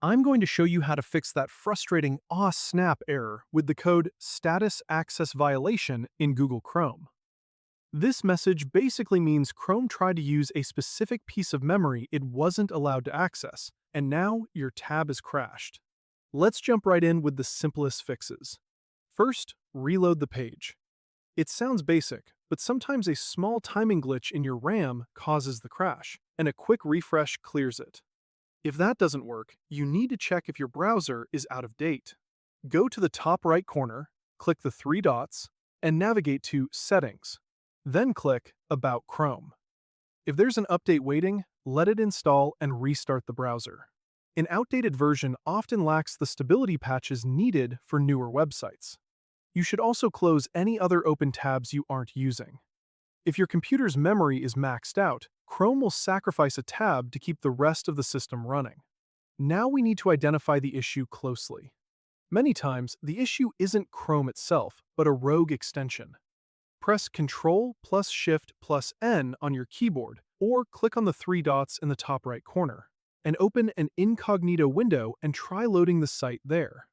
I'm going to show you how to fix that frustrating "aw snap" error with the code status access violation in Google Chrome. This message basically means Chrome tried to use a specific piece of memory it wasn't allowed to access, and now your tab is crashed. Let's jump right in with the simplest fixes. First, reload the page. It sounds basic, but sometimes a small timing glitch in your RAM causes the crash, and a quick refresh clears it. If that doesn't work, you need to check if your browser is out of date. Go to the top right corner, click the three dots, and navigate to Settings. Then click About Chrome. If there's an update waiting, let it install and restart the browser. An outdated version often lacks the stability patches needed for newer websites. You should also close any other open tabs you aren't using. If your computer's memory is maxed out, Chrome will sacrifice a tab to keep the rest of the system running. Now we need to identify the issue closely. Many times, the issue isn't Chrome itself, but a rogue extension. Press Ctrl+Shift+N on your keyboard, or click on the three dots in the top right corner, and open an Incognito window and try loading the site there.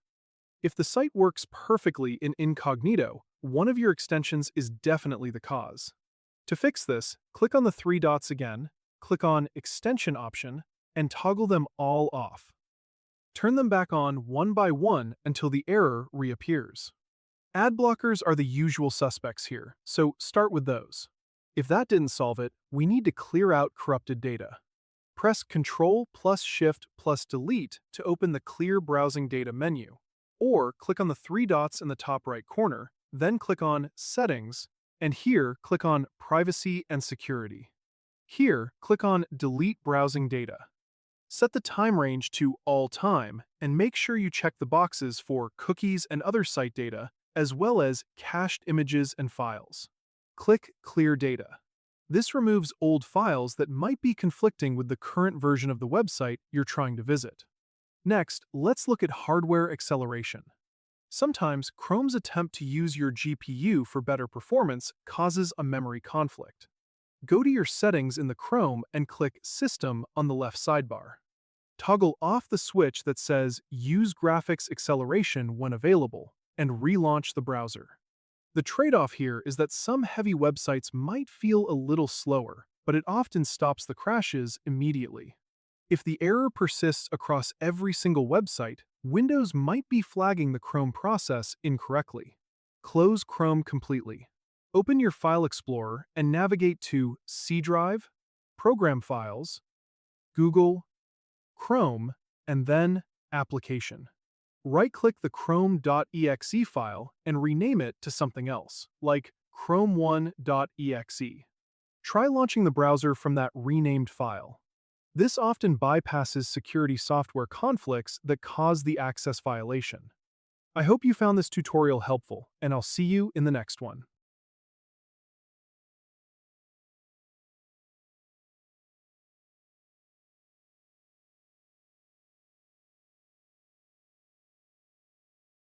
If the site works perfectly in Incognito, one of your extensions is definitely the cause. To fix this, click on the three dots again, click on Extension option, and toggle them all off. Turn them back on one by one until the error reappears. Ad blockers are the usual suspects here, so start with those. If that didn't solve it, we need to clear out corrupted data. Press Ctrl+Shift+Delete to open the Clear Browsing Data menu, or click on the three dots in the top right corner, then click on Settings, and here click on Privacy and Security. Here, click on Delete Browsing Data. Set the time range to All Time, and make sure you check the boxes for cookies and other site data, as well as cached images and files. Click Clear Data. This removes old files that might be conflicting with the current version of the website you're trying to visit. Next, let's look at hardware acceleration. Sometimes Chrome's attempt to use your GPU for better performance causes a memory conflict. Go to your settings in the Chrome and click System on the left sidebar. Toggle off the switch that says Use Graphics Acceleration when available, and relaunch the browser. The trade-off here is that some heavy websites might feel a little slower, but it often stops the crashes immediately. If the error persists across every single website, Windows might be flagging the Chrome process incorrectly. Close Chrome completely. Open your File Explorer and navigate to C Drive, Program Files, Google, Chrome, and then Application. Right-click the Chrome.exe file and rename it to something else, like Chrome1.exe. Try launching the browser from that renamed file. This often bypasses security software conflicts that cause the access violation. I hope you found this tutorial helpful, and I'll see you in the next one.